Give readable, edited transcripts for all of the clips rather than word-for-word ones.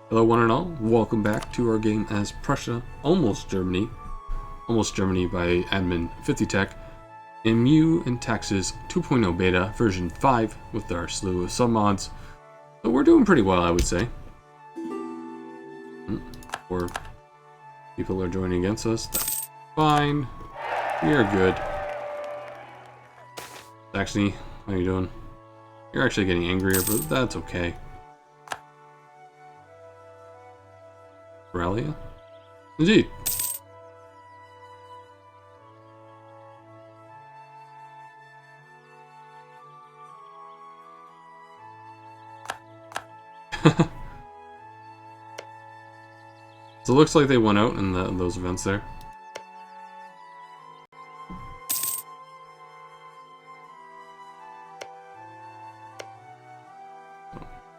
Hello one and all, welcome back to our game as Prussia, almost Germany by admin 50 Tech, in MEIOU and Taxes 2.0 beta version 5 with our slew of submods. So we're doing pretty well, I would say. Or people are joining against us, that's fine. We are good. Saxony, how are you doing? You're actually getting angrier, but that's okay. Australia? Indeed. So it looks like they went out in those events there.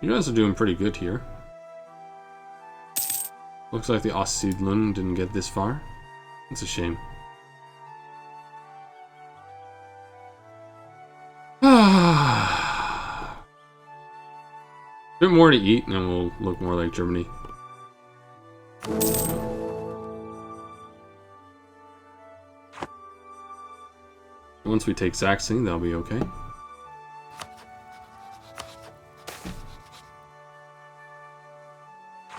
You guys are doing pretty good here. Looks like the Ostsiedlung didn't get this far. It's a shame. A bit more to eat and then we'll look more like Germany. Once we take Saxony, that'll be okay.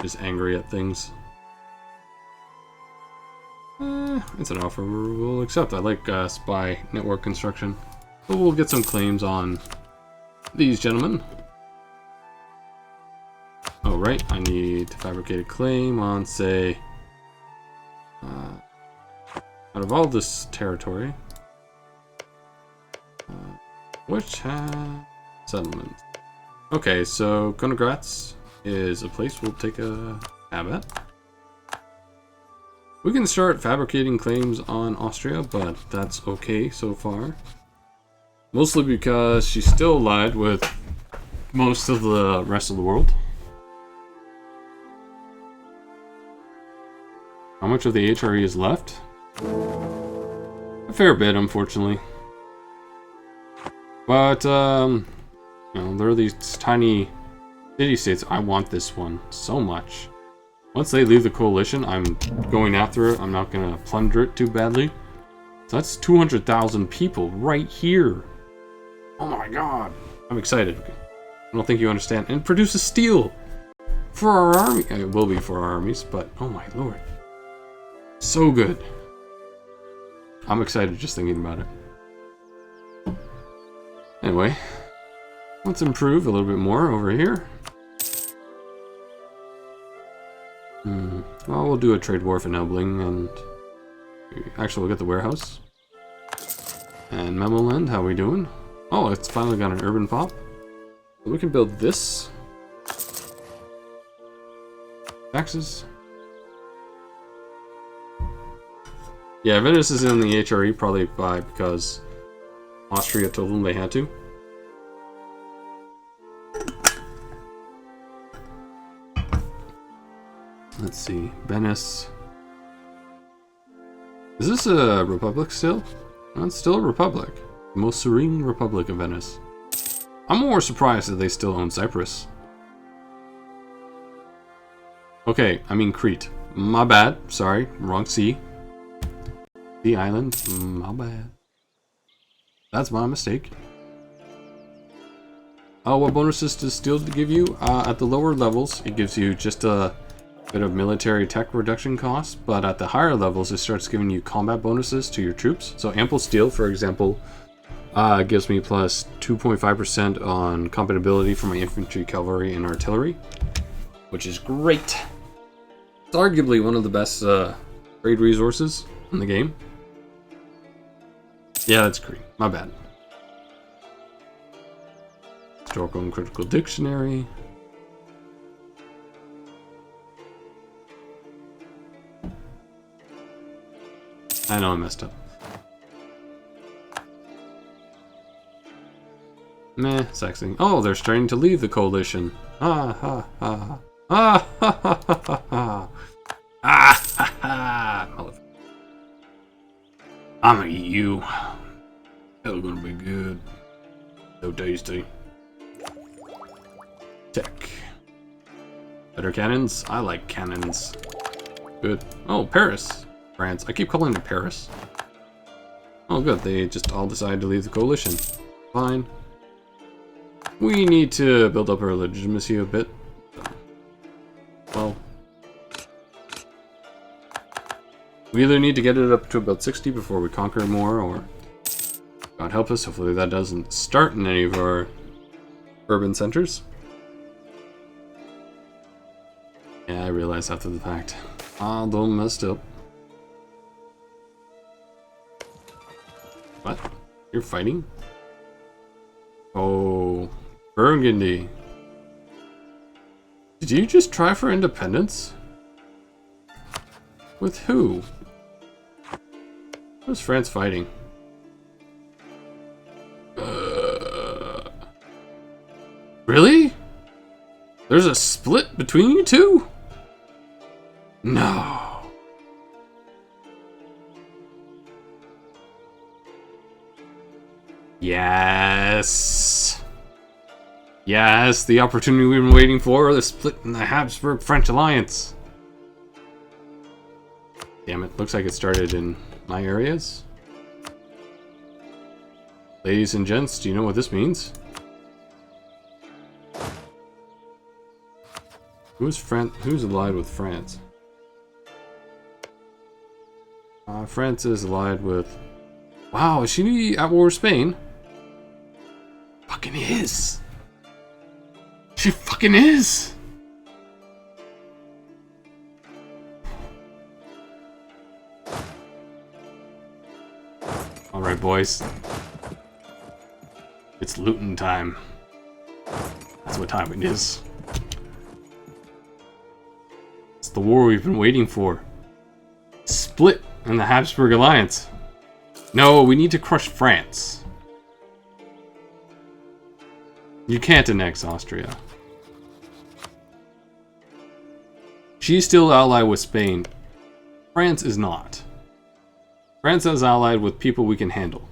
Just angry at things. It's an offer we'll accept. I like spy network construction. So we'll get some claims on these gentlemen. Oh, right. I need to fabricate a claim on, say, out of all this territory, which has settlements. Okay, so Konigratz is a place we'll take a stab at. We can start fabricating claims on Austria, but that's okay so far. Mostly because she's still allied with most of the rest of the world. How much of the HRE is left? A fair bit, unfortunately. But, you know, there are these tiny city-states. I want this one so much. Once they leave the coalition, I'm going after it. I'm not going to plunder it too badly. So that's 200,000 people right here. Oh my god. I'm excited. I don't think you understand. And it produces steel for our army. It will be for our armies, but oh my lord. So good. I'm excited just thinking about it. Anyway, let's improve a little bit more over here. Well, we'll do a trade war for Nebling, and actually we'll get the warehouse. And Memoland, how we doing? Oh, it's finally got an urban pop. So we can build this. Taxes. Yeah, Venice is in the HRE probably because Austria told them they had to. Let's see, Venice. Is this a republic still? No, it's still a republic. The most serene republic of Venice. I'm more surprised that they still own Cyprus. Okay, I mean Crete. My bad. Sorry, wrong sea. The island. My bad. That's my mistake. Oh, what bonuses does steel give you? At the lower levels, it gives you just a bit of military tech reduction costs, but at the higher levels it starts giving you combat bonuses to your troops. So ample steel, for example, gives me plus 2.5% on compatibility for my infantry, cavalry, and artillery, which is great. It's arguably one of the best trade resources in the game. Yeah, that's great. My bad. Historical and critical dictionary. I know I messed up. Meh, Saxony. Oh, they're starting to leave the coalition. Ah ha ha. Ah ha ha ha ha. Ah ha ha. I'm gonna eat you. That's gonna be good. So tasty. Tech. Better cannons? I like cannons. Good. Oh, Paris. France. I keep calling it Paris. Oh, good. They just all decided to leave the coalition. Fine. We need to build up our legitimacy a bit. Well, we either need to get it up to about 60 before we conquer more, or God help us, hopefully that doesn't start in any of our urban centers. Yeah, I realized after the fact. Don't messed up. What? You're fighting? Oh, Burgundy. Did you just try for independence? With who? Who's France fighting? Really? There's a split between you two? No. Yes. Yes, the opportunity we've been waiting for, the split in the Habsburg-French alliance. Damn it, looks like it started in my areas. Ladies and gents, do you know what this means? Who's allied with France? France is allied with... Wow, is she at war with Spain? Fucking is! She fucking is! Alright, boys. It's looting time. That's what time it is. It's the war we've been waiting for. Split in the Habsburg Alliance. No, we need to crush France. You can't annex Austria. She's still allied with Spain. France is not. France is allied with people we can handle.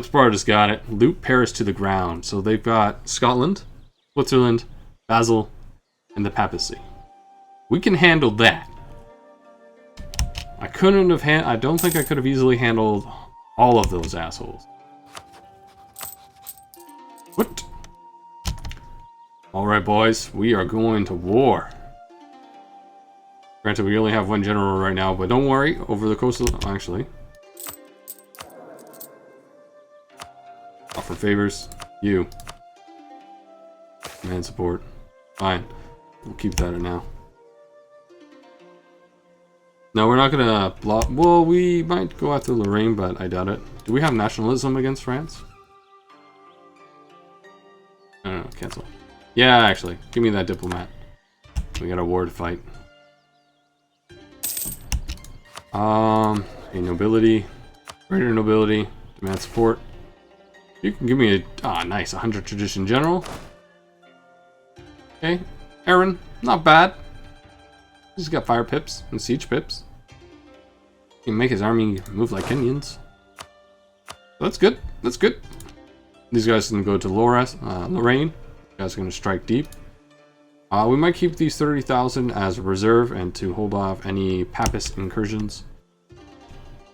Sparta's got it. Loot Paris to the ground. So they've got Scotland, Switzerland, Basel, and the Papacy. We can handle that. I don't think I could have easily handled all of those assholes. What? Alright, boys. We are going to war. Granted, we only have one general right now, but don't worry. Over the coastal... Actually. Offer favors. You. Command support. Fine. We'll keep that now. No, we're not gonna block... Well, we might go after Lorraine, but I doubt it. Do we have nationalism against France? No, cancel. Yeah, actually. Give me that diplomat. We got a war to fight. A nobility. Greater nobility. Demand support. You can give me a... Ah, nice. 100 tradition general. Okay. Aaron. Not bad. He's got fire pips and siege pips. He can make his army move like Kenyans. That's good. That's good. These guys can go to Lorraine. You guys are going to strike deep. We might keep these 30,000 as a reserve and to hold off any Papist incursions.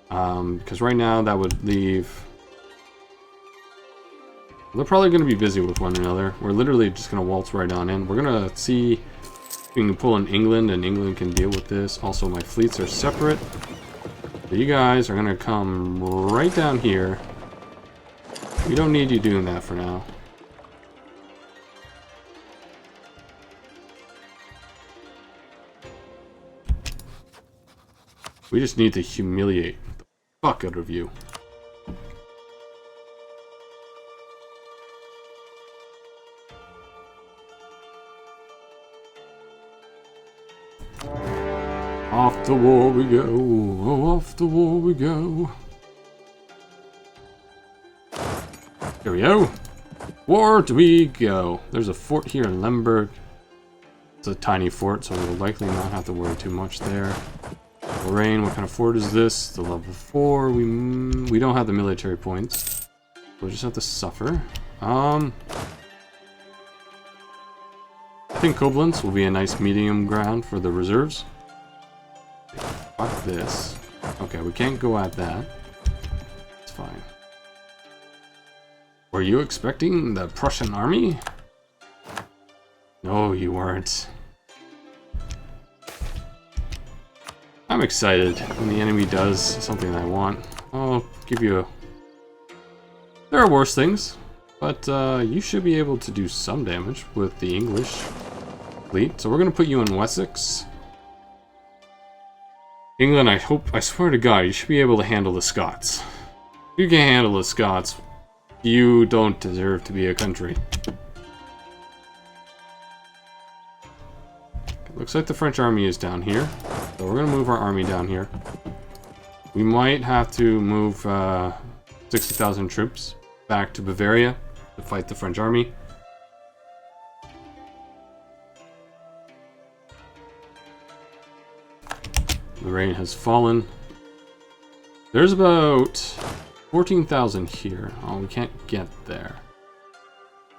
Because right now that would leave... They're probably going to be busy with one another. We're literally just going to waltz right on in. We're going to see if we can pull in England, and England can deal with this. Also, my fleets are separate. So you guys are going to come right down here. We don't need you doing that for now. We just need to humiliate the fuck out of you. Off to war we go, oh, off to war we go. Here we go. War do we go. There's a fort here in Lemberg. It's a tiny fort, so we'll likely not have to worry too much there. Lorraine, what kind of fort is this? The level 4. We don't have the military points. We'll just have to suffer. I think Koblenz will be a nice medium ground for the reserves. Fuck this. Okay, we can't go at that. It's fine. Were you expecting the Prussian army? No, you weren't. I'm excited when the enemy does something I want. I'll give you a... There are worse things, but you should be able to do some damage with the English fleet. So we're going to put you in Wessex. England, I swear to God, you should be able to handle the Scots. If you can't handle the Scots, you don't deserve to be a country. Looks like the French army is down here. So we're going to move our army down here. We might have to move 60,000 troops back to Bavaria to fight the French army. The rain has fallen. There's about 14,000 here. Oh, we can't get there.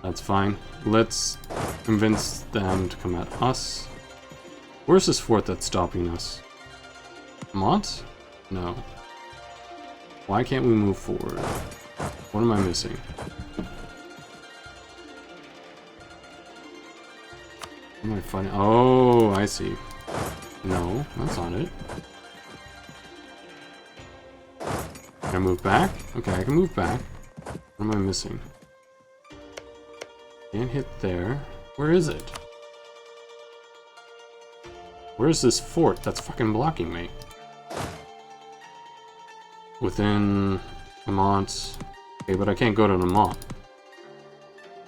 That's fine. Let's convince them to come at us. Where's this fort that's stopping us? Mont? No. Why can't we move forward? What am I missing? What am I fighting? Oh, I see. No, that's not it. Can I move back? Okay, I can move back. What am I missing? Can't hit there. Where is it? Where's this fort that's fucking blocking me? Within Mont. Okay, but I can't go to Mont.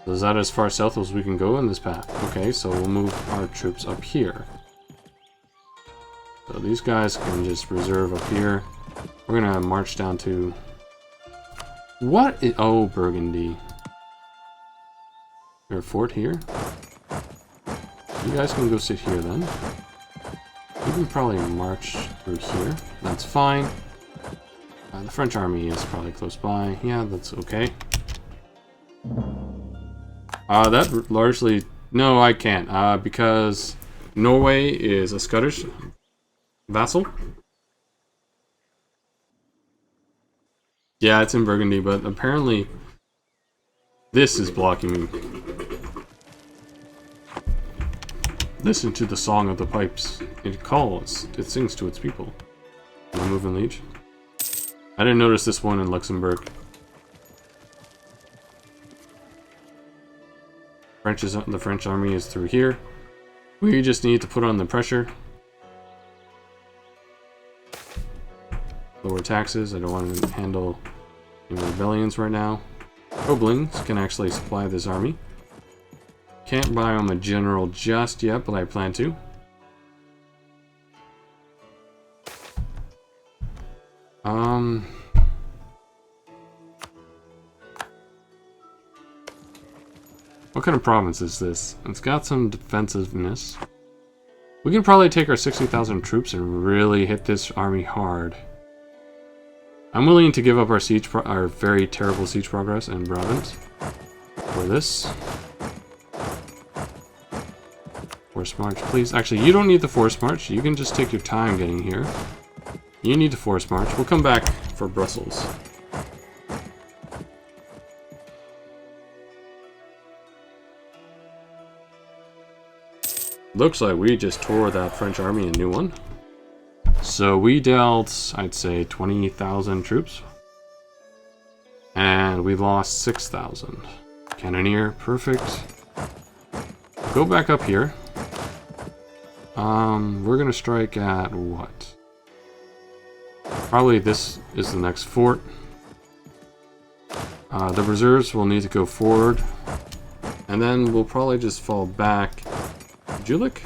So is that as far south as we can go in this path? Okay, so we'll move our troops up here. So these guys can just reserve up here. We're gonna march down to... What is... Oh, Burgundy. Is there a fort here? You guys can go sit here then. You can probably march through here. That's fine. The French army is probably close by. Yeah, that's okay. That largely... No, I can't. Because Norway is a Scottish vassal. Yeah, it's in Burgundy, but apparently this is blocking me. Listen to the song of the pipes. It calls. It sings to its people. Am I moving liege? I didn't notice this one in Luxembourg. The French army is through here. We just need to put on the pressure. Lower taxes. I don't want to handle any rebellions right now. Koblenz can actually supply this army. Can't buy him a general just yet, but I plan to. What kind of province is this? It's got some defensiveness. We can probably take our 60,000 troops and really hit this army hard. I'm willing to give up our very terrible siege progress in Brabant for this. Force march, please. Actually, you don't need the force march. You can just take your time getting here. You need to force march. We'll come back for Brussels. Looks like we just tore that French army a new one. So we dealt, I'd say, 20,000 troops. And we lost 6,000. Cannoneer, perfect. Go back up here. We're gonna strike at what? Probably this is the next fort. The reserves will need to go forward. And then we'll probably just fall back. Julik?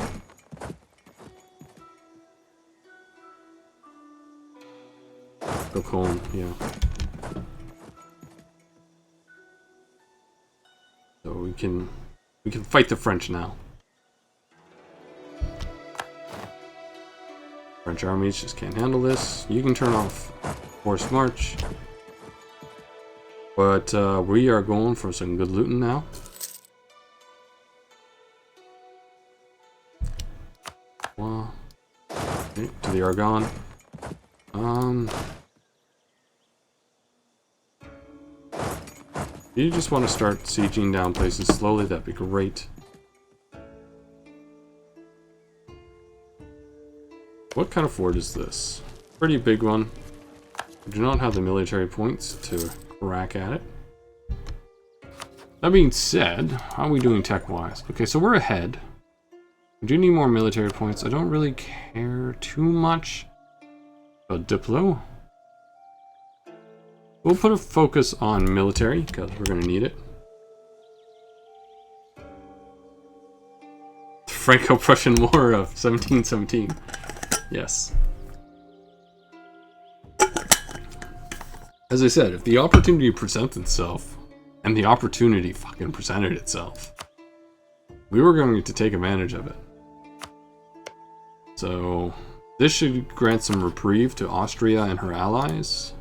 Stockholm, yeah. So we can fight the French now. French armies just can't handle this. You can turn off forced march. But we are going for some good looting now. Okay, to the Argonne. You just want to start sieging down places slowly, that'd be great. What kind of fort is this? Pretty big one. I do not have the military points to crack at it. That being said, how are we doing tech-wise? Okay, so we're ahead. We do need more military points. I don't really care too much about Diplo. We'll put a focus on military, because we're going to need it. The Franco-Prussian War of 1717. Yes. As I said, if the opportunity presents itself, and the opportunity fucking presented itself, we were going to take advantage of it. So, this should grant some reprieve to Austria and her allies.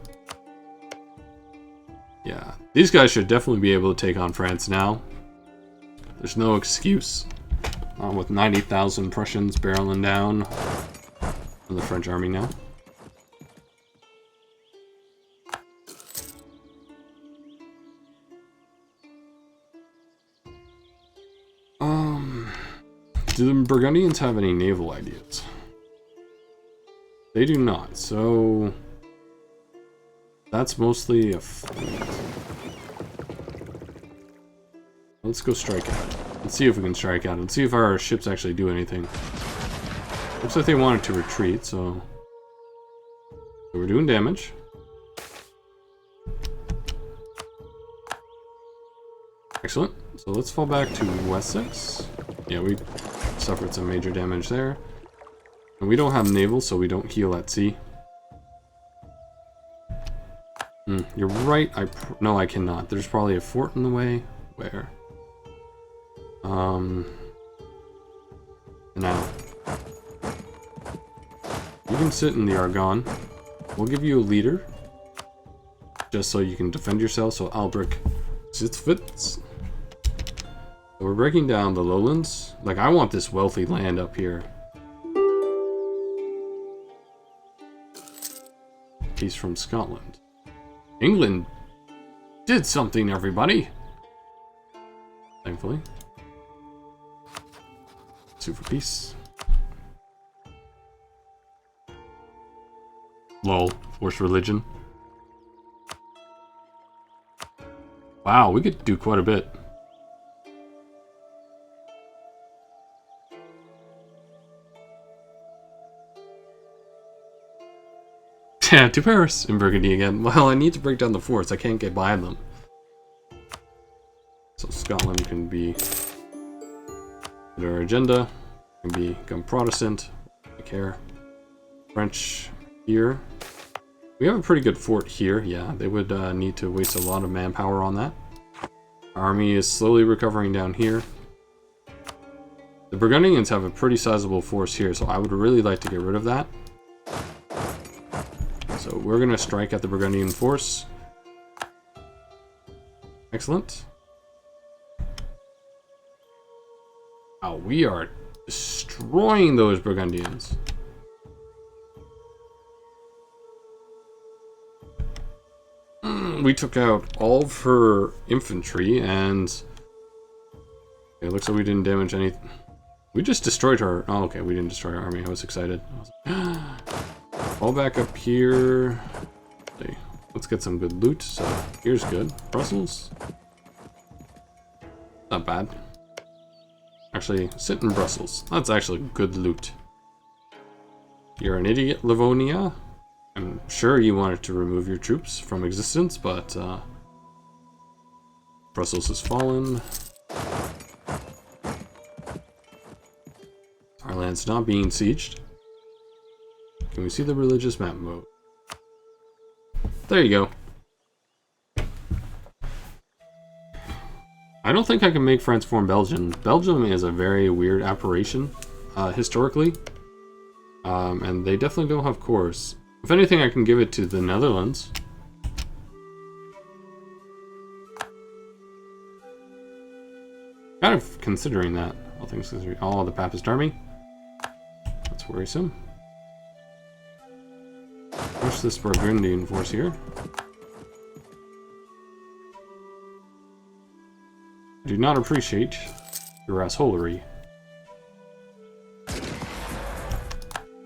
Yeah, these guys should definitely be able to take on France now. There's no excuse. With 90,000 Prussians barreling down on the French army now. Do the Burgundians have any naval ideas? They do not, so that's mostly a fleet. Let's go strike at it. Let's see if we can strike at it. Let's see if our ships actually do anything. Looks like they wanted to retreat, so we're doing damage. Excellent. So let's fall back to Wessex. Yeah, we suffered some major damage there. And we don't have naval, so we don't heal at sea. You're right. No, I cannot. There's probably a fort in the way. Where? Now. You can sit in the Argonne. We'll give you a leader. Just so you can defend yourself, so Albrecht sits fits. So we're breaking down the lowlands. Like, I want this wealthy land up here. He's from Scotland. England did something, everybody. Thankfully. Sue for peace. Lol. Force religion. Wow, we could do quite a bit. Yeah, to Paris in Burgundy again. Well, I need to break down the forts. I can't get by them. So Scotland can be their agenda. Can become Protestant. I care. French here. We have a pretty good fort here. Yeah, they would need to waste a lot of manpower on that. Our army is slowly recovering down here. The Burgundians have a pretty sizable force here, so I would really like to get rid of that. So we're going to strike at the Burgundian force. Excellent. Wow, we are destroying those Burgundians. We took out all of her infantry, and it looks like we didn't damage anything. We just destroyed her. Oh, okay, we didn't destroy our army. I was excited. Fall back up here. Let's get some good loot. So here's good. Brussels. Not bad. Actually, sit in Brussels. That's actually good loot. You're an idiot, Livonia. I'm sure you wanted to remove your troops from existence, but Brussels has fallen. Our land's not being sieged. Can we see the religious map mode? There you go. I don't think I can make France form Belgium. Belgium is a very weird operation, historically. And they definitely don't have cores. If anything, I can give it to the Netherlands. Kind of considering that. All things considering. Oh, the Papist army. That's That's worrisome. Push this Burgundian force here. I do not appreciate your assholery.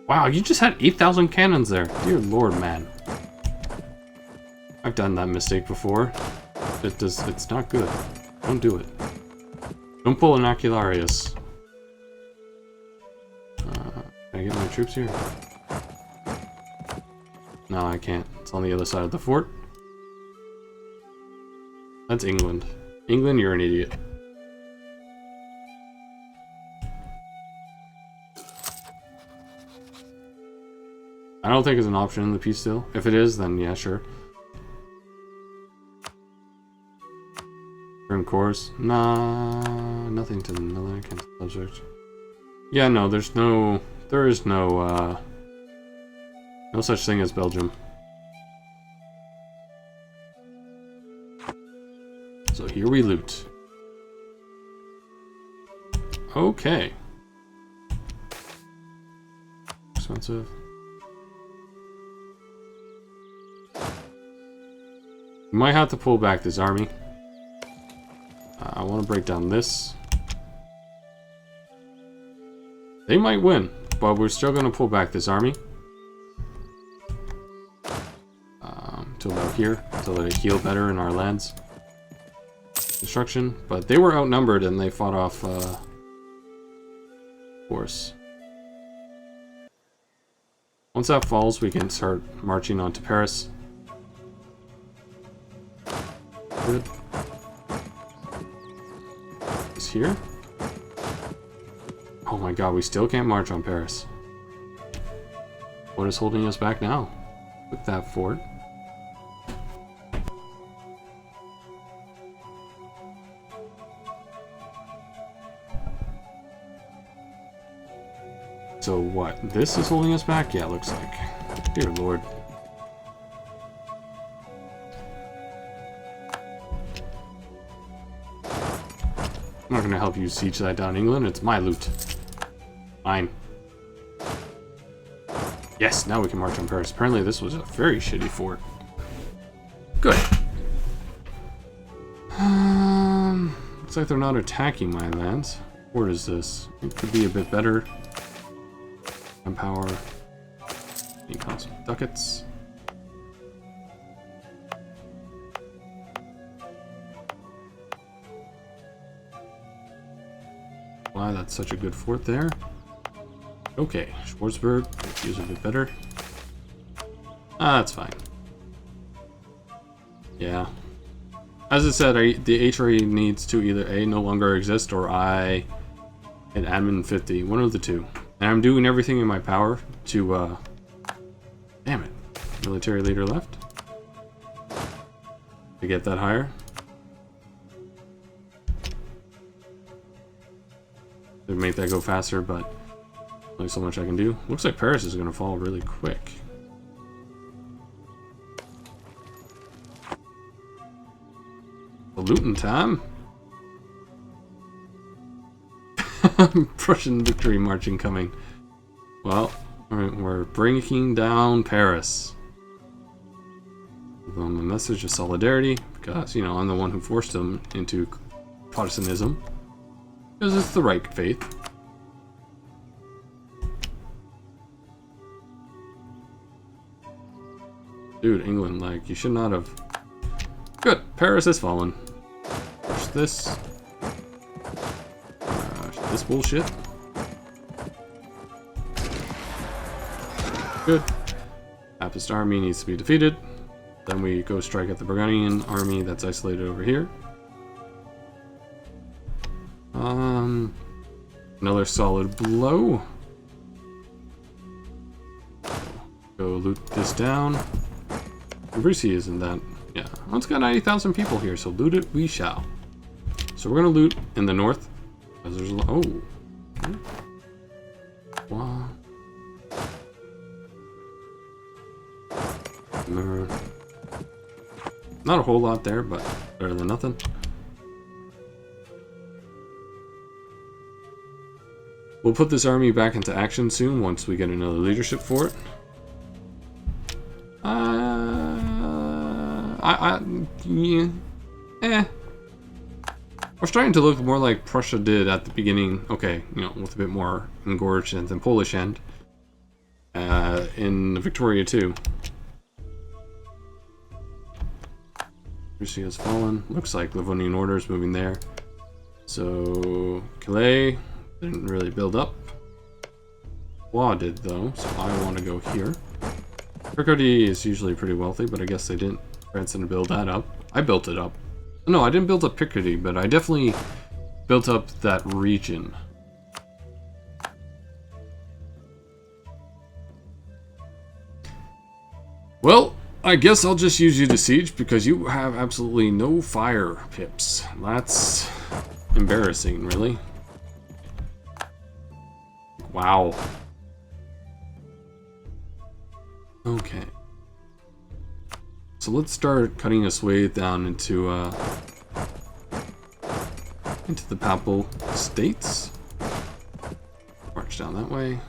Wow, you just had 8,000 cannons there. Dear lord, man. I've done that mistake before. It's not good. Don't do it. Don't pull an Acularius. Can I get my troops here? No, I can't. It's on the other side of the fort. That's England. England, you're an idiot. I don't think it's an option in the peace deal. If it is, then yeah, sure. Grim cores? Nah, nothing to another against subject. Yeah, no, there is no such thing as Belgium. So here we loot. Okay. Expensive. We might have to pull back this army. I want to break down this. They might win, but we're still going to pull back this army. To about here, to let it heal better in our lands. Construction, but they were outnumbered and they fought off force. Once that falls, we can start marching on to Paris. Good. Is here? Oh my god, we still can't march on Paris. What is holding us back now? With that fort. So what? This is holding us back? Yeah, it looks like. Dear lord. I'm not gonna help you siege that down, England. It's my loot. Fine. Yes, now we can march on Paris. Apparently this was a very shitty fort. Good. Looks like they're not attacking my lands. What is this? It could be a bit better. Power. Need cost ducats. Why, that's such a good fort there. Okay, Schwarzburg, use a bit better. Ah, that's fine. Yeah. As I said, the HRE needs to either A, no longer exist, or I hit admin 50. One of the two. And I'm doing everything in my power to, damn it. Military leader left. To get that higher. To make that go faster, but only so much I can do. Looks like Paris is going to fall really quick. Looting time. Prussian victory marching coming. Well, we're bringing down Paris. Give them a message of solidarity, because, you know, I'm the one who forced them into Protestantism. Because it's the right faith. Dude, England, like, you should not have... Good, Paris has fallen. Push this. This bullshit. Good. Papist army needs to be defeated. Then we go strike at the Burgundian army that's isolated over here. Another solid blow. Go loot this down. Prussia isn't that... Yeah. Well, it's got 90,000 people here, so loot it we shall. So we're gonna loot in the north. Because there's a... Oh. Wow. Not a whole lot there, but better than nothing. We'll put this army back into action soon once we get another leadership for it. Yeah. We're starting to look more like Prussia did at the beginning. Okay, you know, with a bit more engorged than Polish end. In Victoria too. Prussia has fallen. Looks like Livonian Order is moving there. So Calais didn't really build up. Law did though, so I want to go here. Picardy is usually pretty wealthy, but I guess they didn't. France didn't build that up. I built it up. No, I didn't build up Picardy, but I definitely built up that region. Well, I guess I'll just use you to siege because you have absolutely no fire pips. That's embarrassing, really. Wow. Okay. So let's start cutting a swathe down into the Papal States. March down that way.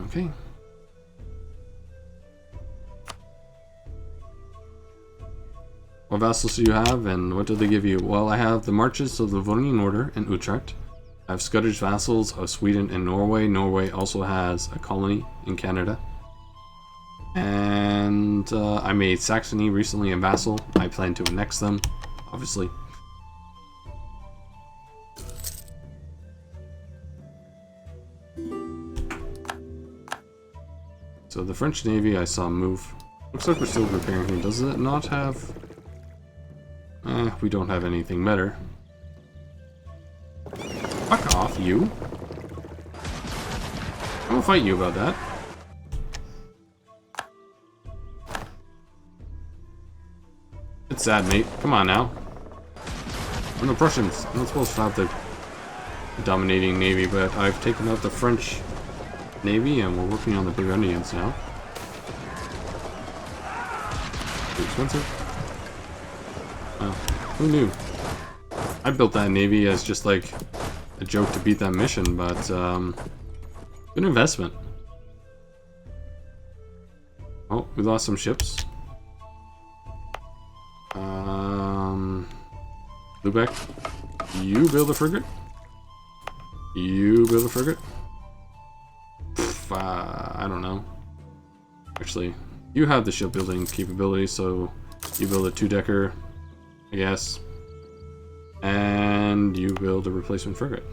Okay. What vassals do you have, and what do they give you? Well, I have the marches of the Livonian Order in Utrecht. I have Scottish vassals of Sweden and Norway. Norway also has a colony in Canada. And I made Saxony recently a vassal. I plan to annex them, obviously. So the French Navy I saw move. Looks like we're still repairing here. Does it not have... we don't have anything better. Fuck off, you. I won't fight you about that. It's sad, mate. Come on now. I'm the Prussians. I'm not supposed to have the dominating navy, but I've taken out the French Navy and we're working on the Burgundians now. Too expensive. Oh, who knew? I built that navy as just like a joke to beat that mission, but good investment. Oh, we lost some ships. Lubeck, you build a frigate. You build a frigate. I don't know. Actually, you have the shipbuilding capability, so you build a two-decker, I guess. And you build a replacement frigate.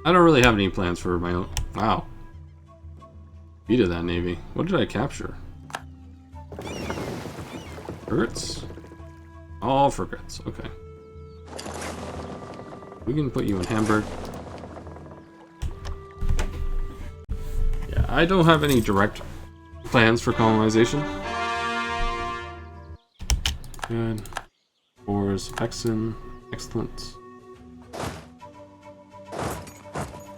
I don't really have any plans for my own... Wow. Beat of that navy. What did I capture? Frigates? All frigates. Okay. We can put you in Hamburg. Yeah, I don't have any direct plans for colonization. Good. Wars, Exon. Excellent.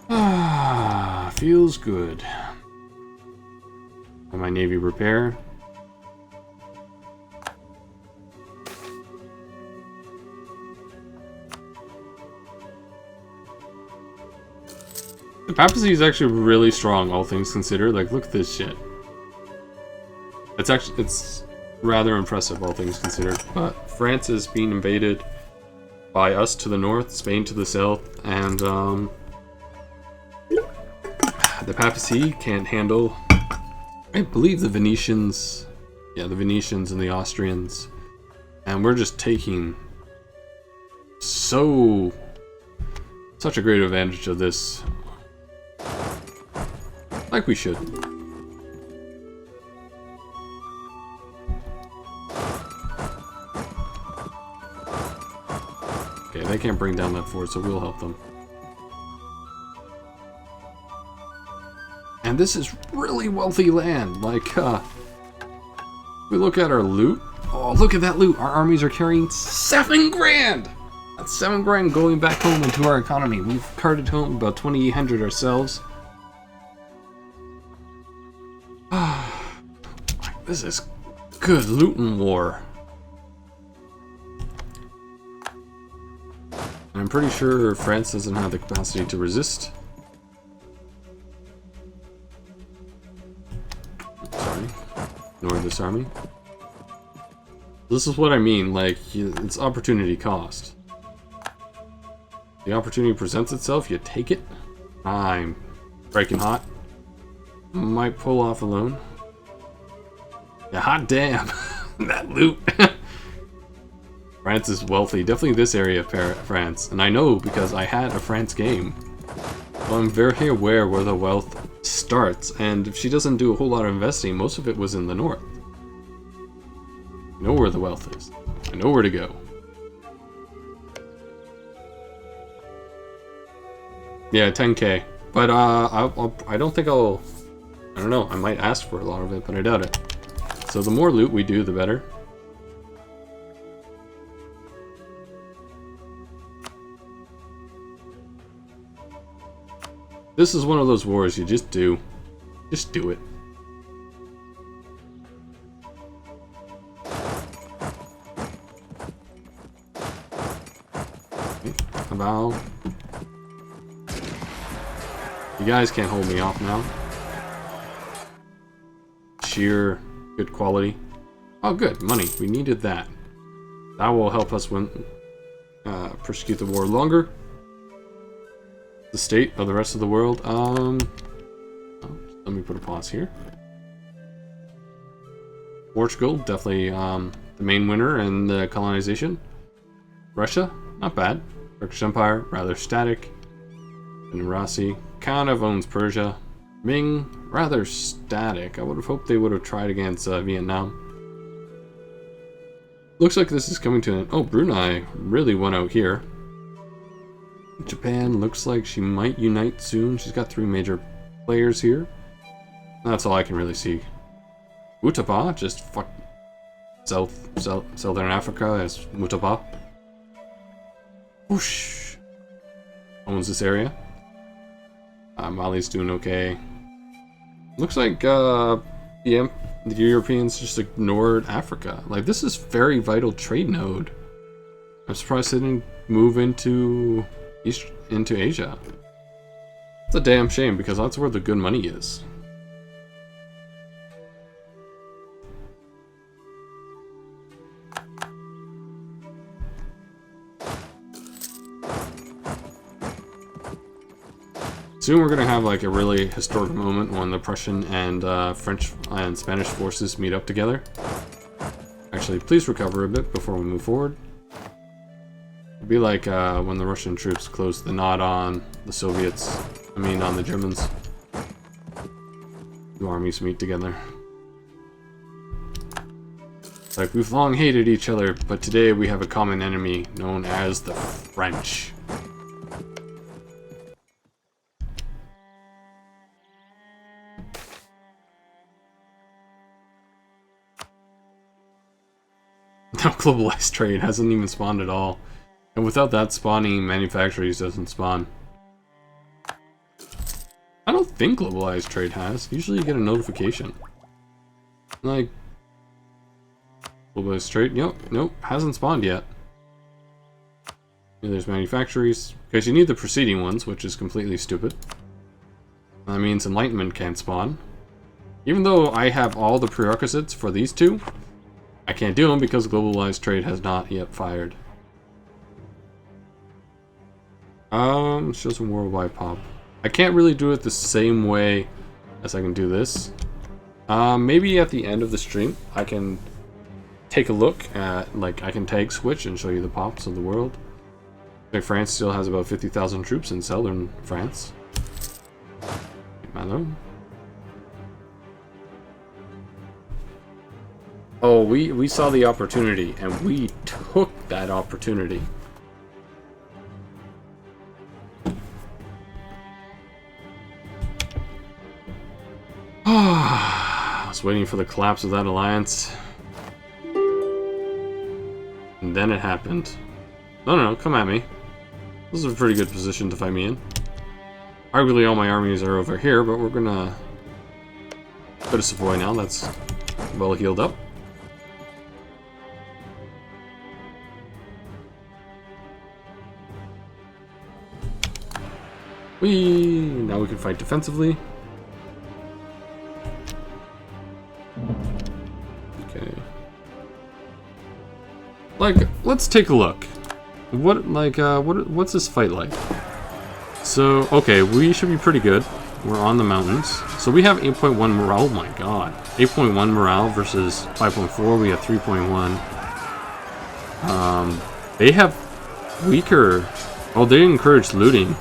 Ah, feels good. And my navy repair. The papacy is actually really strong, all things considered. Like, look at this shit. It's rather impressive, all things considered. But France is being invaded by us to the north, Spain to the south, and the papacy can't handle, I believe, the Venetians. Yeah, the Venetians and the Austrians. And we're just taking such a great advantage of this. Like we should. Okay, they can't bring down that fort, so we'll help them. And this is really wealthy land. Like, we look at our loot. Oh, look at that loot. Our armies are carrying 7 grand. That's 7 grand going back home into our economy. We've carted home about 2,800 ourselves. This is good looting war. I'm pretty sure France doesn't have the capacity to resist. Sorry. Ignore this army. This is what I mean, like, it's opportunity cost. The opportunity presents itself, you take it. I'm breaking hot. Might pull off alone. Yeah, hot damn. That loot. France is wealthy. Definitely this area of France. And I know because I had a France game. So I'm very aware where the wealth starts. And if she doesn't do a whole lot of investing, most of it was in the north. I know where the wealth is. I know where to go. Yeah, 10k. But I don't think I'll... I don't know. I might ask for a lot of it, but I doubt it. So the more loot we do, the better. This is one of those wars you just do. Just do it. About. You guys can't hold me off now. Sheer good quality. Oh, good money. We needed that. That will help us win. Persecute the war longer. The state of the rest of the world. Oh, let me put a pause here. Portugal, definitely the main winner in the colonization. Russia, not bad. Turkish Empire, rather static. And Rossi kind of owns Persia. Ming, rather static. I would have hoped they would have tried against Vietnam. Looks like this is coming to an... Oh, Brunei really went out here. Japan looks like she might unite soon. She's got 3 major players here. That's all I can really see. Utapa, just fuck... Southern Africa as Mutapa. Whoosh. Owns this area. Mali's doing okay. Looks like the Europeans just ignored Africa. Like, this is very vital trade node. I'm surprised they didn't move into Asia. It's a damn shame because that's where the good money is. Soon we're going to have like a really historic moment when the Prussian and French and Spanish forces meet up together. Actually, please recover a bit before we move forward. It'd be like when the Russian troops closed the knot on the Soviets, on the Germans. 2 armies meet together. It's like, we've long hated each other, but today we have a common enemy known as the French. Now globalized trade hasn't even spawned at all. And without that spawning, manufacturers doesn't spawn. I don't think globalized trade has. Usually you get a notification. Like... globalized trade? Nope, hasn't spawned yet. Yeah, there's manufacturers. Because you need the preceding ones, which is completely stupid. That means enlightenment can't spawn. Even though I have all the prerequisites for these 2, I can't do them because globalized trade has not yet fired. Show some worldwide pop. I can't really do it the same way as I can do this. Maybe at the end of the stream, I can take a look at, like, I can tag switch and show you the pops of the world. Like, France still has about 50,000 troops in southern France. Hello. Oh, we saw the opportunity, and we took that opportunity. I was waiting for the collapse of that alliance. And then it happened. No, come at me. This is a pretty good position to fight me in. Arguably all my armies are over here, but we're gonna go to Savoy now. That's well healed up. Now we can fight defensively. Okay. Like, let's take a look. What's this fight like? So, okay, we should be pretty good. We're on the mountains. So we have 8.1 morale. Oh my god. 8.1 morale versus 5.4. We have 3.1. They have weaker... Oh, they encourage looting.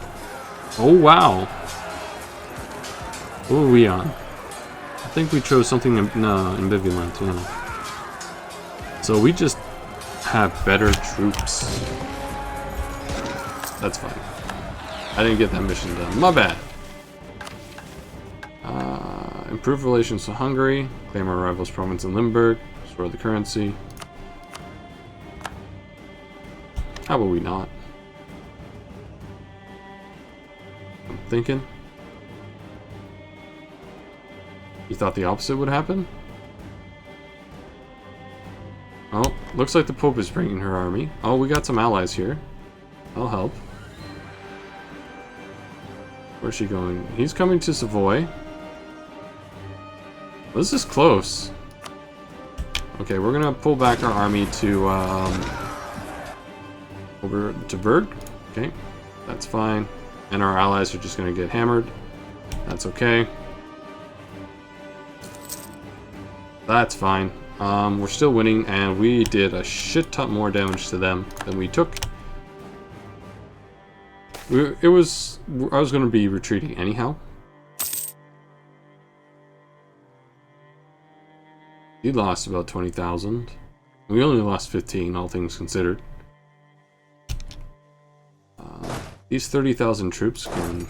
Oh, wow. What were we on? I think we chose something... No, ambivalent, yeah. So we just have better troops. That's fine. I didn't get that mission done. My bad. Improve relations to Hungary. Claim our rival's province in Limburg. Restore the currency. How about we not? I'm thinking. You thought the opposite would happen? Oh, looks like the Pope is bringing her army. Oh, we got some allies here. I'll help. Where's she going? He's coming to Savoy. Well, this is close. Okay, we're gonna pull back our army to over to Berg. Okay, that's fine. And our allies are just gonna get hammered. That's okay. That's fine. We're still winning, and we did a shit ton more damage to them than we took. I was going to be retreating anyhow. He lost about 20,000. We only lost 15, all things considered. These 30,000 troops can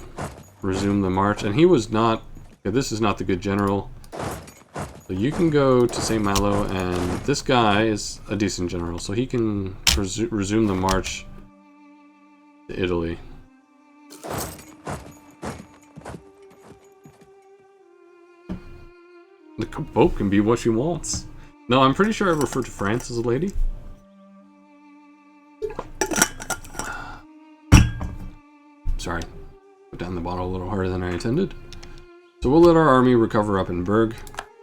resume the march, and he was not... Okay, this is not the good general. So you can go to St. Malo, and this guy is a decent general, so he can resume the march to Italy. The Pope can be what she wants. No, I'm pretty sure I referred to France as a lady. Sorry. Put down the bottle a little harder than I intended. So we'll let our army recover up in Berg.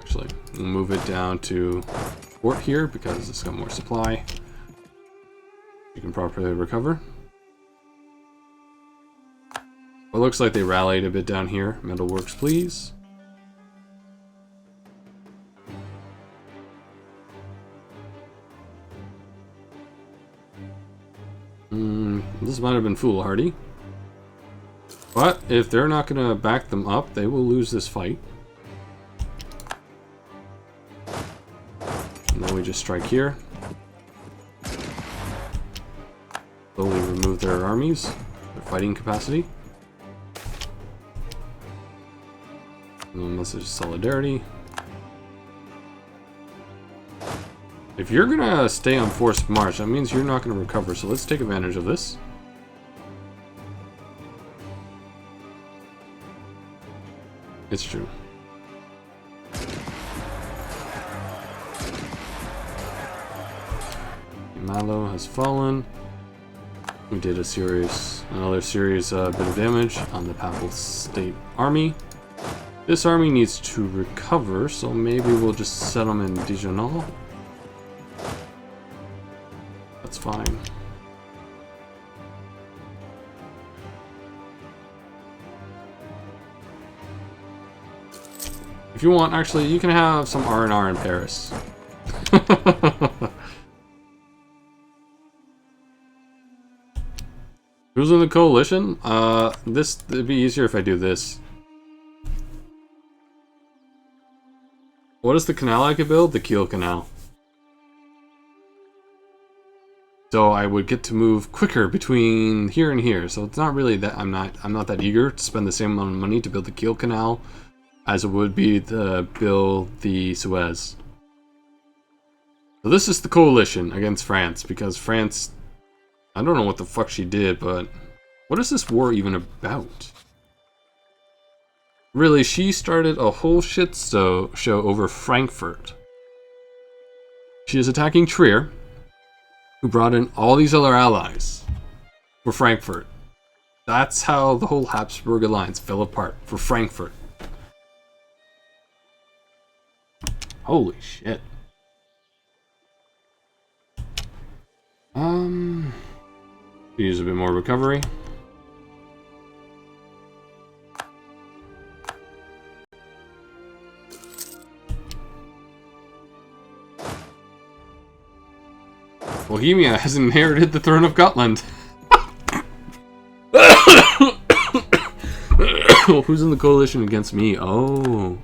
Actually, we'll move it down to Fort here because it's got more supply. You can properly recover. Well, it looks like they rallied a bit down here. Metalworks, please. This might have been foolhardy. But if they're not going to back them up, they will lose this fight. And then we just strike here. Slowly remove their armies, their fighting capacity. And then message of solidarity. If you're gonna stay on forced march, that means you're not gonna recover, so let's take advantage of this. It's true. Malo has fallen. We did another serious bit of damage on the Papal State Army. This army needs to recover, so maybe we'll just set them in Dijonal. That's fine. If you want, actually, you can have some R&R in Paris. Who's in the coalition? It'd be easier if I do this. What is the canal I could build? The Kiel Canal. So I would get to move quicker between here and here. So it's not really that I'm not that eager to spend the same amount of money to build the Kiel Canal as it would be to build the Suez. So this is the coalition against France, because France, I don't know what the fuck she did, but what is this war even about? Really, she started a whole shit show over Frankfurt. She is attacking Trier, who brought in all these other allies for Frankfurt. That's how the whole Habsburg alliance fell apart, for Frankfurt. Holy shit. Use a bit more recovery. Bohemia has inherited the throne of Gotland. Who's in the coalition against me? Oh.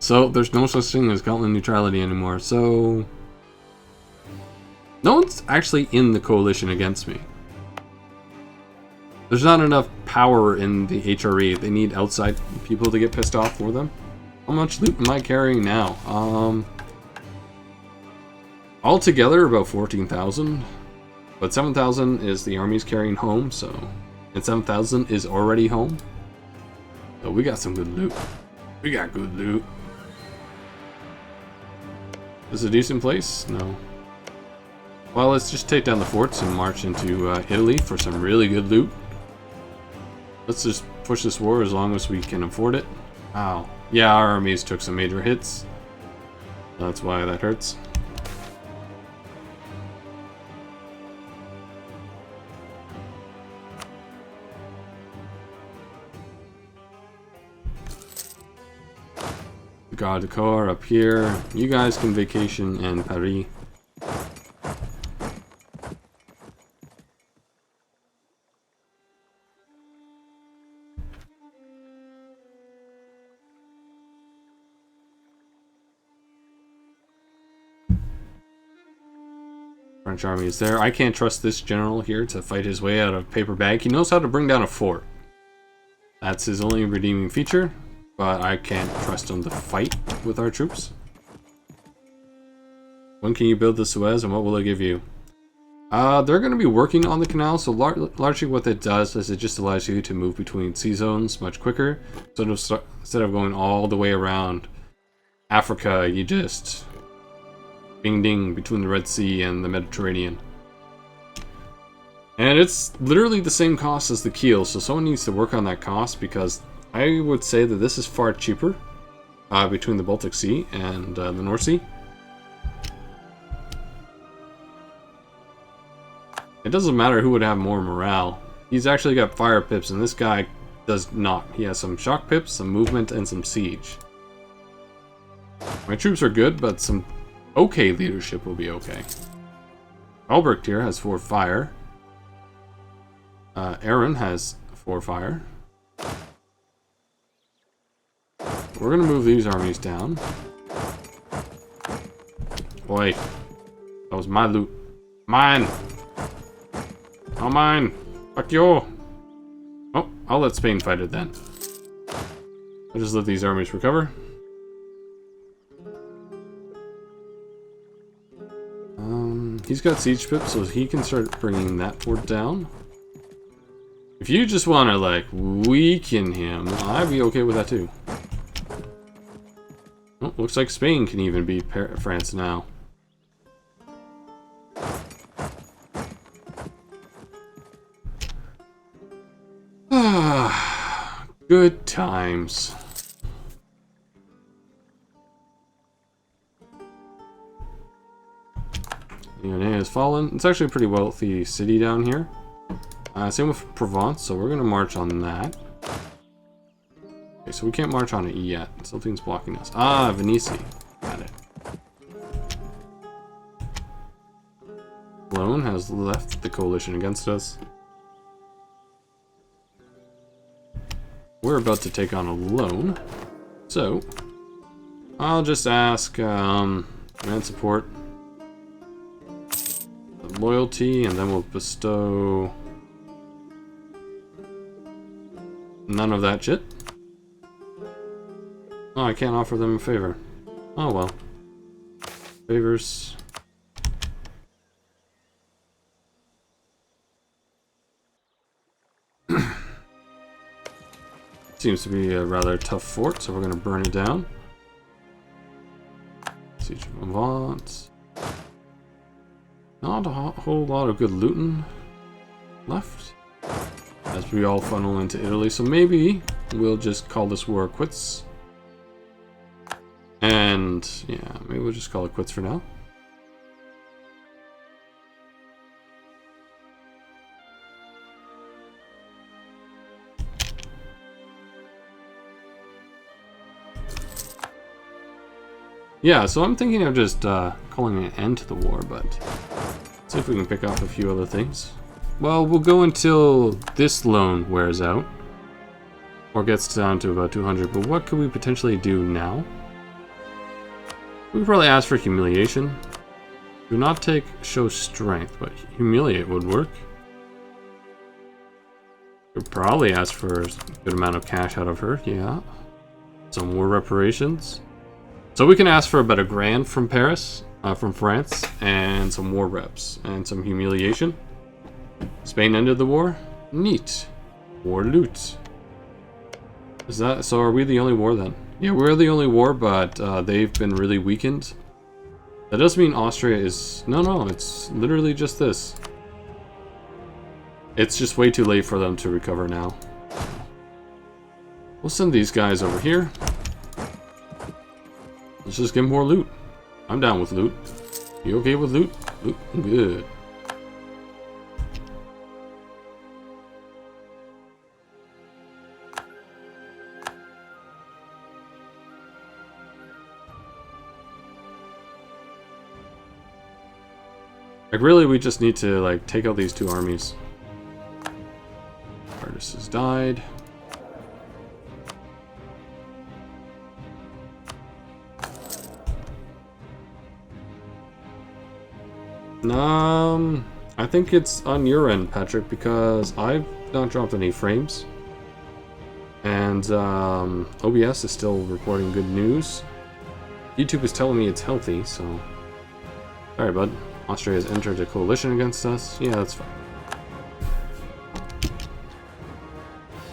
So, there's no such thing as Gotland neutrality anymore, so... No one's actually in the coalition against me. There's not enough power in the HRE. They need outside people to get pissed off for them. How much loot am I carrying now? Altogether, about 14,000. But 7,000 is the army's carrying home, so... And 7,000 is already home. So we got some good loot. We got good loot. Is it a decent place? No. Well, let's just take down the forts and march into Italy for some really good loot. Let's just push this war as long as we can afford it. Wow. Yeah, our armies took some major hits. That's why that hurts. Garde du Corps up here. You guys can vacation in Paris. French army is there. I can't trust this general here to fight his way out of paper bag. He knows how to bring down a fort. That's his only redeeming feature. But I can't trust him to fight with our troops. When can you build the Suez and what will it give you? They're going to be working on the canal, so largely what it does is it just allows you to move between sea zones much quicker. So instead of going all the way around Africa, you just bing ding between the Red Sea and the Mediterranean. And it's literally the same cost as the Kiel, so someone needs to work on that cost because I would say that this is far cheaper between the Baltic Sea and the North Sea. It doesn't matter who would have more morale. He's actually got fire pips, and this guy does not. He has some shock pips, some movement, and some siege. My troops are good, but some okay leadership will be okay. Albrecht here has 4 fire. Aaron has 4 fire. We're gonna move these armies down. Boy, that was my loot. Mine! Oh, mine! Fuck you! Oh, I'll let Spain fight it then. I'll just let these armies recover. He's got siege pips, so he can start bringing that fort down. If you just want to, like, weaken him, I'd be okay with that too. Oh, looks like Spain can even beat France now. Good times. Lyonnais has fallen. It's actually a pretty wealthy city down here. Same with Provence, so we're going to march on that. Okay, so we can't march on it yet. Something's blocking us. Ah, Venice. Got it. Cologne has left the coalition against us. We're about to take on a loan. So, I'll just ask command support, loyalty, and then we'll bestow none of that shit. Oh, I can't offer them a favor. Oh well. Favors. Seems to be a rather tough fort, so we're going to burn it down. Siege of Avant. Not a whole lot of good looting left as we all funnel into Italy, so maybe we'll just call this war quits. And yeah, maybe we'll just call it quits for now. Yeah, so I'm thinking of just calling an end to the war, but let's see if we can pick up a few other things. Well, we'll go until this loan wears out, or gets down to about 200, but what could we potentially do now? We could probably ask for humiliation. Do not take show strength, but humiliate would work. Could probably ask for a good amount of cash out of her, yeah. Some more reparations. So we can ask for about $1,000 from Paris, from France, and some war reps, and some humiliation. Spain ended the war? Neat. War loot. Is that, so are we the only war then? Yeah, we're the only war, but they've been really weakened. That doesn't mean Austria is, no, it's literally just this. It's just way too late for them to recover now. We'll send these guys over here. Let's just get more loot. I'm down with loot. You okay with loot? Loot? Good. Like, really, we just need to, like, take out these two armies. Artist has died. I think it's on your end, Patrick, because I've not dropped any frames. And, OBS is still reporting good news. YouTube is telling me it's healthy, so... Sorry, bud. Austria has entered a coalition against us. Yeah, that's fine.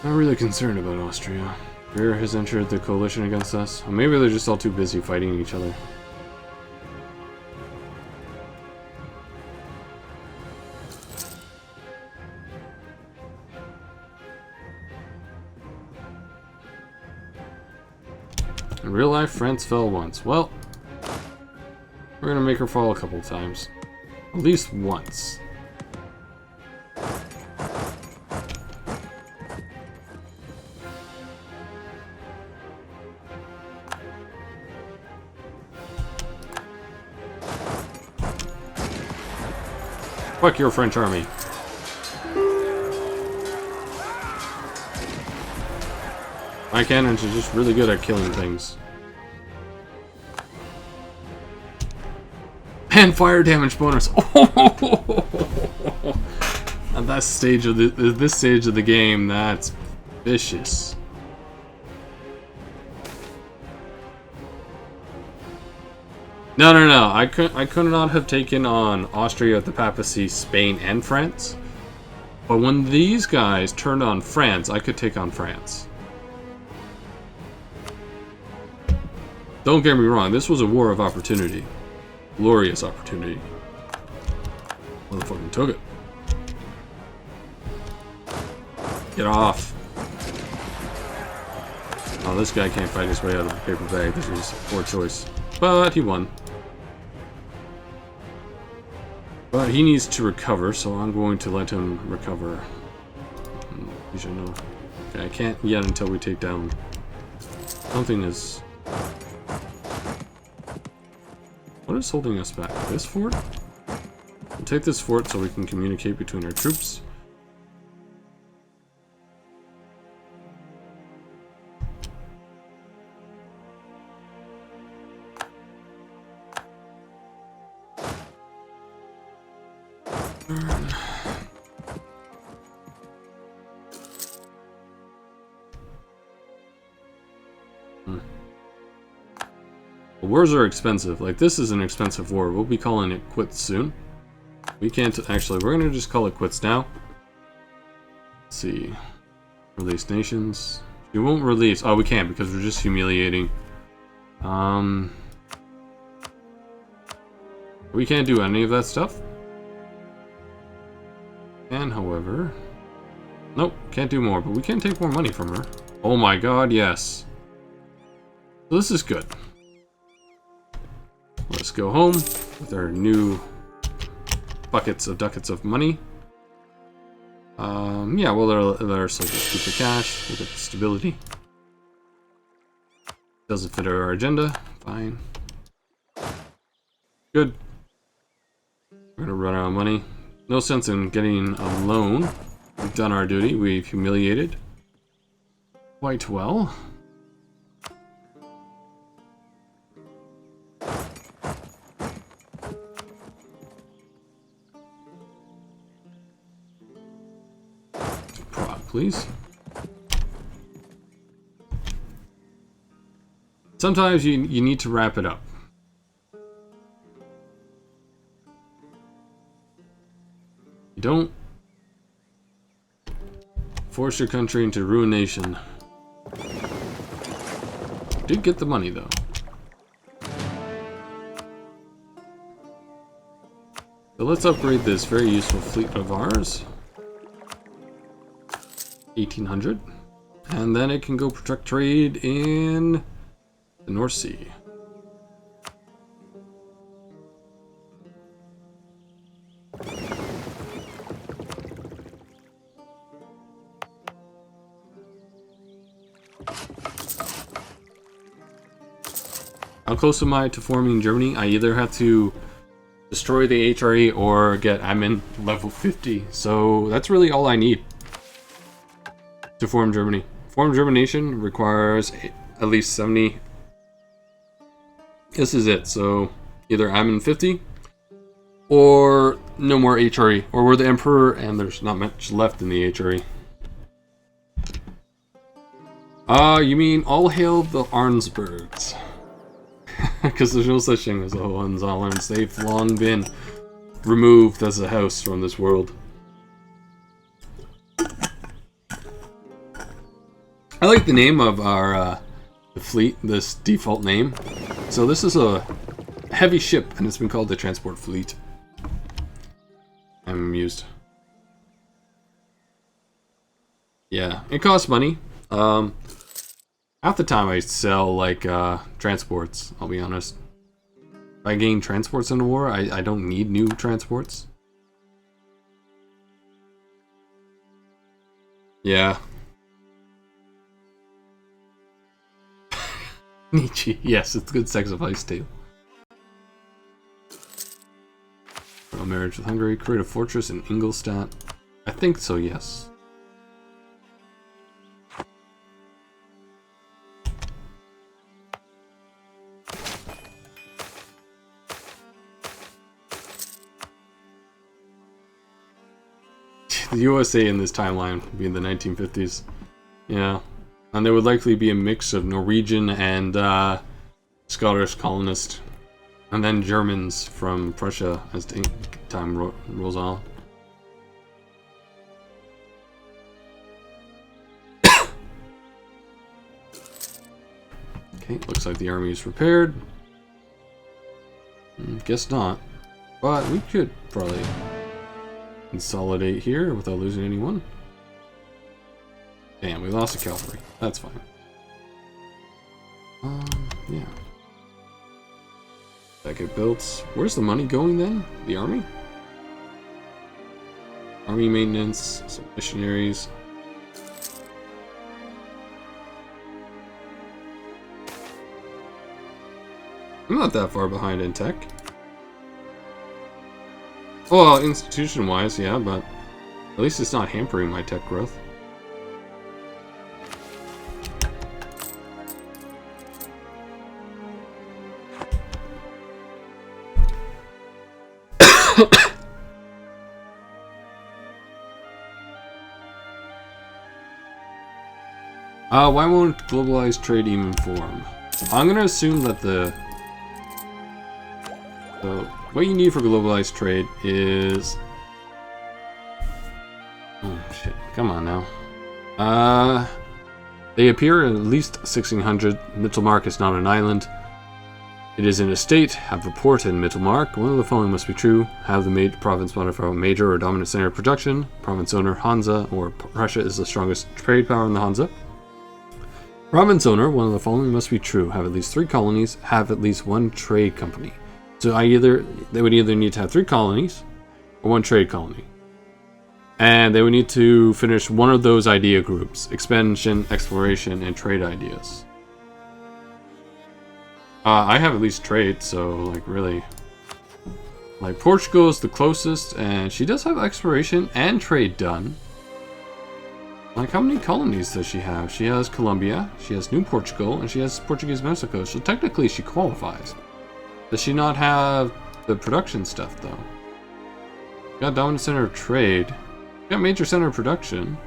Not really concerned about Austria. Greer has entered the coalition against us. Or maybe they're just all too busy fighting each other. In real life, France fell once. Well, we're gonna make her fall a couple times. At least once. Fuck your French army. My cannons are just really good at killing things. And fire damage bonus. Oh! At that stage of this stage of the game, that's vicious. No. I could not have taken on Austria, the Papacy, Spain, and France. But when these guys turned on France, I could take on France. Don't get me wrong, this was a war of opportunity. Glorious opportunity. Motherfucking took it. Get off. Oh, this guy can't fight his way out of the paper bag. This is a poor choice. But he won. But he needs to recover, so I'm going to let him recover. You should know. Okay, I can't yet until we take down... Something is... What is holding us back? This fort? We'll take this fort so we can communicate between our troops. Wars are expensive. Like, this is an expensive war. We'll be calling it quits soon. We can't... Actually, we're going to just call it quits now. Let's see. Release nations. You won't release... Oh, we can't because we're just humiliating. We can't do any of that stuff. And however... Nope, can't do more, but we can take more money from her. Oh my god, yes. So this is good. Let's go home with our new buckets of ducats of money. Yeah, we'll let our soldiers keep the cash. We'll get the stability. Doesn't fit our agenda. Fine. Good. We're gonna run out of money. No sense in getting a loan. We've done our duty. We've humiliated quite well. Prague, please. Sometimes you need to wrap it up. You don't force your country into ruination. Did get the money though. So let's upgrade this very useful fleet of ours. 1800. And then it can go protect trade in the North Sea. How close am I to forming Germany? I either have to destroy the HRE or get admin level 50. So that's really all I need to form Germany. Form German nation requires at least 70. This is it. So either admin 50 or no more HRE. Or we're the emperor and there's not much left in the HRE. You mean all hail the Arnsbergs. Because there's no such thing as the Hohenzollerns. They've long been removed as a house from this world. I like the name of our fleet, this default name. So this is a heavy ship, and it's been called the Transport Fleet. I'm amused. Yeah, it costs money. Half the time I sell, like, transports, I'll be honest. If I gain transports in the war, I don't need new transports. Yeah. Nietzsche, yes, it's good sex advice too. Royal marriage with Hungary, create a fortress in Ingolstadt. I think so, yes. The USA in this timeline would be in the 1950s. Yeah. And there would likely be a mix of Norwegian and Scottish colonists. And then Germans from Prussia as time rolls on. Okay, looks like the army is repaired. Guess not. But we could probably consolidate here without losing anyone. Damn, we lost a cavalry. That's fine. Yeah. That get built. Where's the money going then? The army? Army maintenance, some missionaries. I'm not that far behind in tech. Well, institution-wise, yeah, but at least it's not hampering my tech growth. Why won't globalized trade even form? I'm gonna assume that what you need for globalized trade is... Oh shit, come on now. They appear at least 1600. Mittelmark is not an island. It is in a state, have a port and middle mark. One of the following must be true. Have the province modifier major or dominant center of production. Province owner, Hansa or Prussia is the strongest trade power in the Hansa. Province owner, one of the following must be true. Have at least 3 colonies. Have at least 1 trade company. So they would either need to have 3 colonies or 1 trade colony. And they would need to finish one of those idea groups. Expansion, exploration, and trade ideas. I have at least trade, so, like, really. Like, Portugal is the closest, and she does have exploration and trade done. Like, how many colonies does she have? She has Colombia, she has New Portugal, and she has Portuguese Mexico, so technically she qualifies. Does she not have the production stuff, though? Got dominant center of trade. Got major center of production.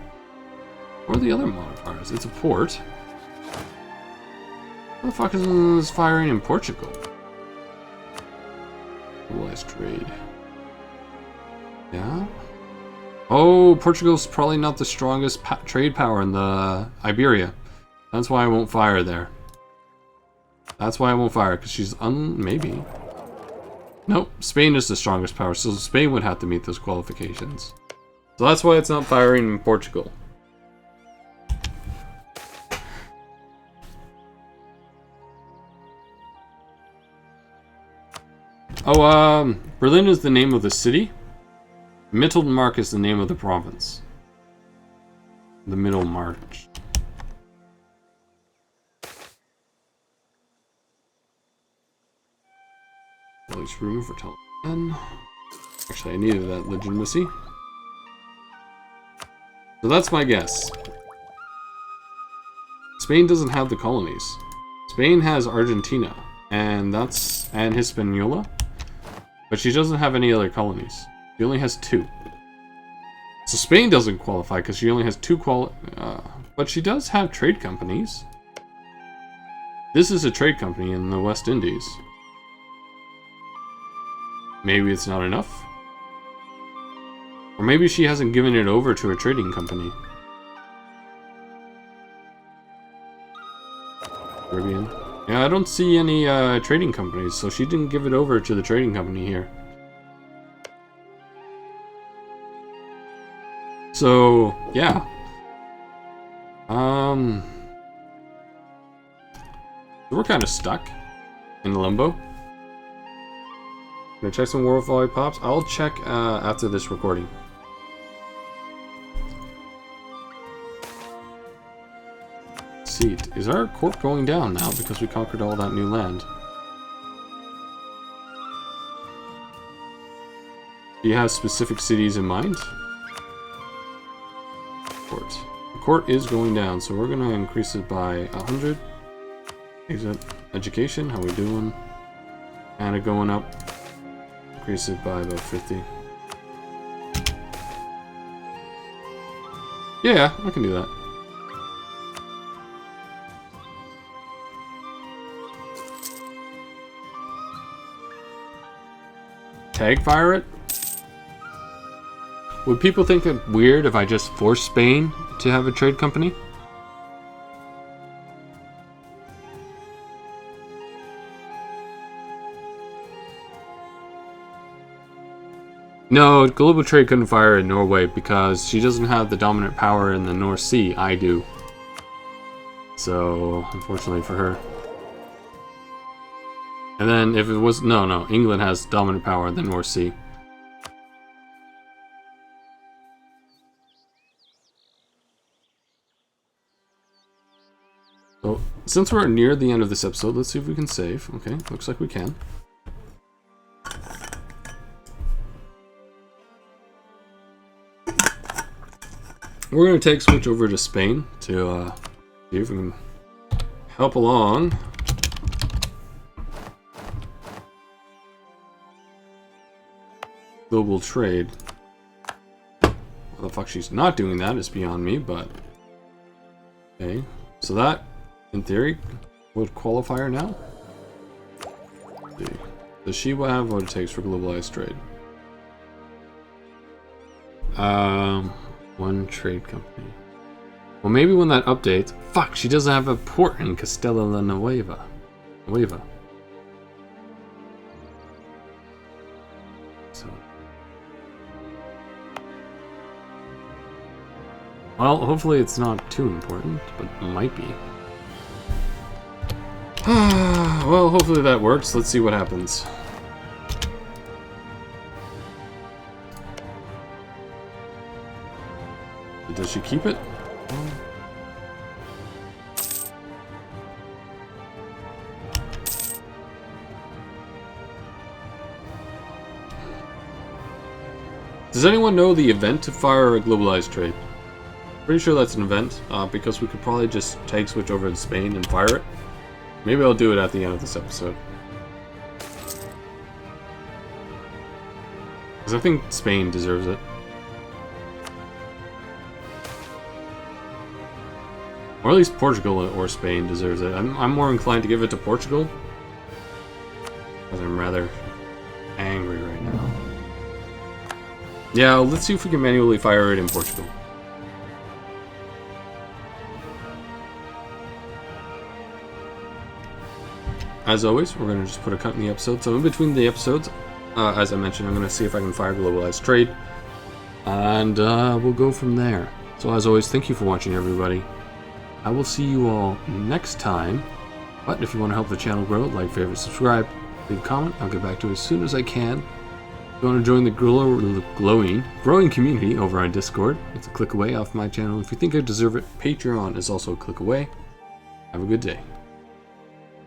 What are the other modifiers? It's a port. What the fuck is this firing in Portugal? Globalized trade. Yeah? Oh, Portugal's probably not the strongest trade power in the Iberia. That's why I won't fire there. That's why I won't fire, because she's maybe. Nope, Spain is the strongest power, so Spain would have to meet those qualifications. So that's why it's not firing in Portugal. Oh, Berlin is the name of the city. Mittelmark is the name of the province. The Mittelmark. Release room for television. Actually, I needed that legitimacy. So that's my guess. Spain doesn't have the colonies. Spain has Argentina, and Hispaniola. But she doesn't have any other colonies. She only has 2. So Spain doesn't qualify because she only has 2 but she does have trade companies. This is a trade company in the West Indies. Maybe it's not enough. Or maybe she hasn't given it over to a trading company. Caribbean. Yeah, I don't see any trading companies, so she didn't give it over to the trading company here. So, yeah. We're kind of stuck in limbo. Gonna check some world volley pops. I'll check after this recording. Seat. Is our court going down now because we conquered all that new land? Do you have specific cities in mind? Court. The court is going down, so we're gonna increase it by 100. Exit. Education, how we doing? Kinda going up. Increase it by about 50. Yeah, I can do that. Tag fire it? Would people think it weird if I just forced Spain to have a trade company? No, Global Trade couldn't fire in Norway because she doesn't have the dominant power in the North Sea. I do. So, unfortunately for her. And then if it was... No, England has dominant power in the North Sea. So, since we're near the end of this episode, let's see if we can save. Okay, looks like we can. We're going to switch over to Spain to see if we can help along. Global trade. What the fuck she's not doing that is beyond me, but... Okay, so that, in theory, would qualify her now. Let's see. Does she have what it takes for globalized trade? One trade company. Well, maybe when that updates... Fuck, she doesn't have a port in Castella la Nueva. So. Well, hopefully it's not too important, but it might be. Well, hopefully that works. Let's see what happens. Does she keep it? Does anyone know the event to fire a globalized trade? Pretty sure that's an event, because we could probably just tag switch over to Spain and fire it. Maybe I'll do it at the end of this episode. Because I think Spain deserves it. Or at least Portugal or Spain deserves it. I'm more inclined to give it to Portugal. Because I'm rather angry right now. Yeah, let's see if we can manually fire it in Portugal. As always, we're going to just put a cut in the episode. So in between the episodes, as I mentioned, I'm going to see if I can fire globalized trade. And we'll go from there. So as always, thank you for watching, everybody. I will see you all next time. But if you want to help the channel grow, like, favorite, subscribe, leave a comment. I'll get back to it as soon as I can. If you want to join the growing community over on Discord, it's a click away off my channel. If you think I deserve it, Patreon is also a click away. Have a good day.